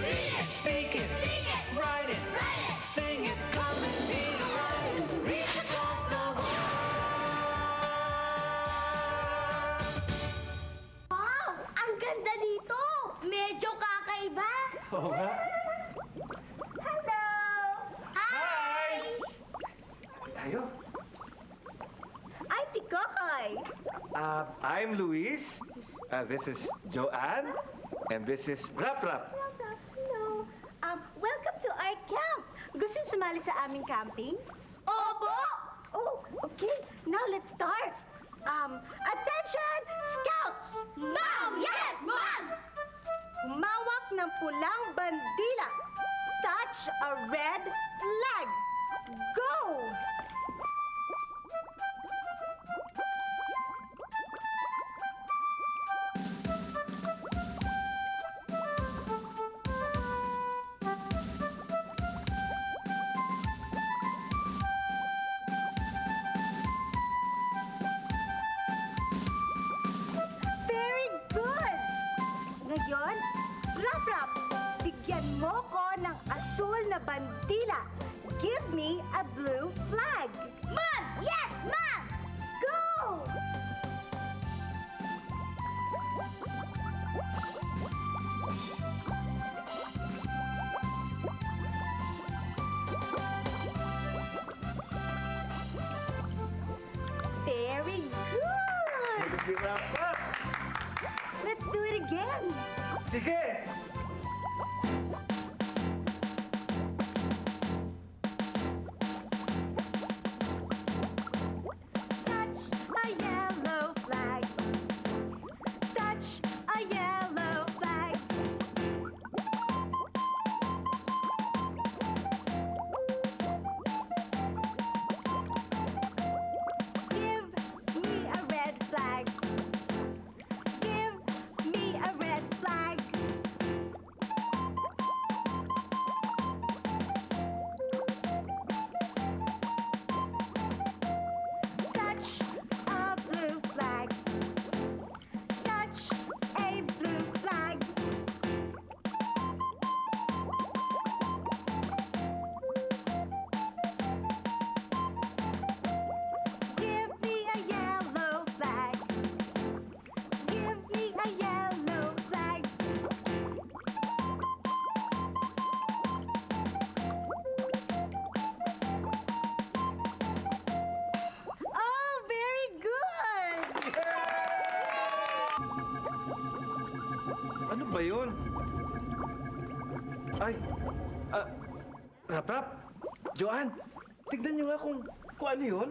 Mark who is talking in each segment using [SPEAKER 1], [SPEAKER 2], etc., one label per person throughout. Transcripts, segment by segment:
[SPEAKER 1] read it, speak it, write it, sing it, come and be right. Reach across the world.
[SPEAKER 2] Wow! Ang ganda dito! Medyo kakaiba!
[SPEAKER 3] Oo nga.
[SPEAKER 2] Hello! Hi!
[SPEAKER 3] Tayo.
[SPEAKER 2] Ay, Tikokoy!
[SPEAKER 3] I'm Luis. This is Joanne. And this is Rap Rap.
[SPEAKER 2] Hello! Welcome to our camp! Gusto niyo sumali sa aming camping? Opo! Oh, okay. Now let's start. Attention, Scouts! Ma'am! Yes, Ma'am! Humawak ng pulang bandila. Touch a red flag. Go! Very good! Ngayon, Rap-Rap, bigyan mo ko ng asul na bandila. Give me a blue flag. Ma'am! Yes, ma'am! Go! Very good!
[SPEAKER 3] Rap Rap.
[SPEAKER 2] Let's do it again.
[SPEAKER 3] Sige.
[SPEAKER 2] Touch a yellow flag. Touch a yellow flag. Give me a red flag. Give me a red flag. Touch a blue flag. Touch a blue flag. Give me a yellow flag. Give me a yellow flag. Oh, very good!
[SPEAKER 3] Ano ba yun? Ay, Rap Rap. Joanne, tignan niyo nga kung ano yun.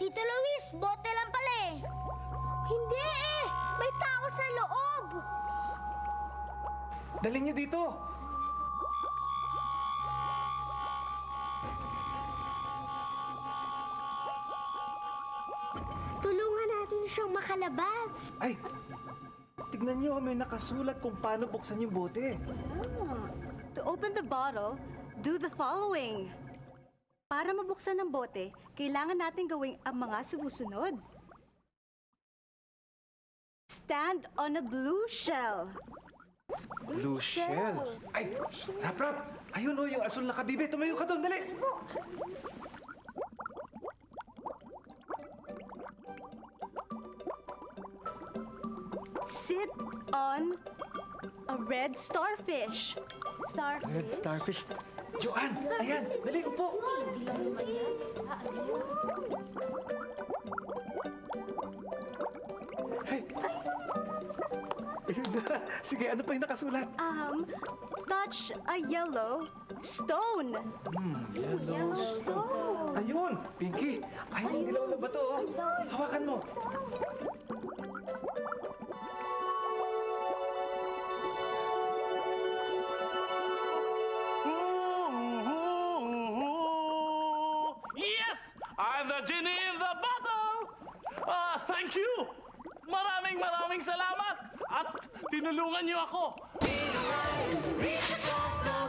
[SPEAKER 2] Tito Luis, bote lang pala eh. Hindi eh! May tao sa loob!
[SPEAKER 3] Dali niyo dito.
[SPEAKER 2] Tulungan natin siyang makalabas.
[SPEAKER 3] Ay, tignan niyo, may nakasulat kung paano buksan yung bote.
[SPEAKER 4] To open the bottle, do the following. Para mabuksan ang bote, kailangan natin gawing ang mga sumusunod. Stand on a blue shell.
[SPEAKER 3] Blue shell. Ay, Rap Rap. Ayun o, yung asul na kabibe. Tumayo ka doon, dali.
[SPEAKER 4] Sit on a red starfish.
[SPEAKER 3] Red starfish. Joanne, ayan, dali, upo. Hey. Ayun na. Sige, ano pa yung nakasulat?
[SPEAKER 4] Touch a yellow stone.
[SPEAKER 3] Yellow stone. Ayun, Pinky. Ay, yung dilaw na bato, oh. Hawakan mo.
[SPEAKER 1] Yes! I'm the genie in the bottle! Thank you! Maraming salamat! At tinulungan niyo ako! Reach across the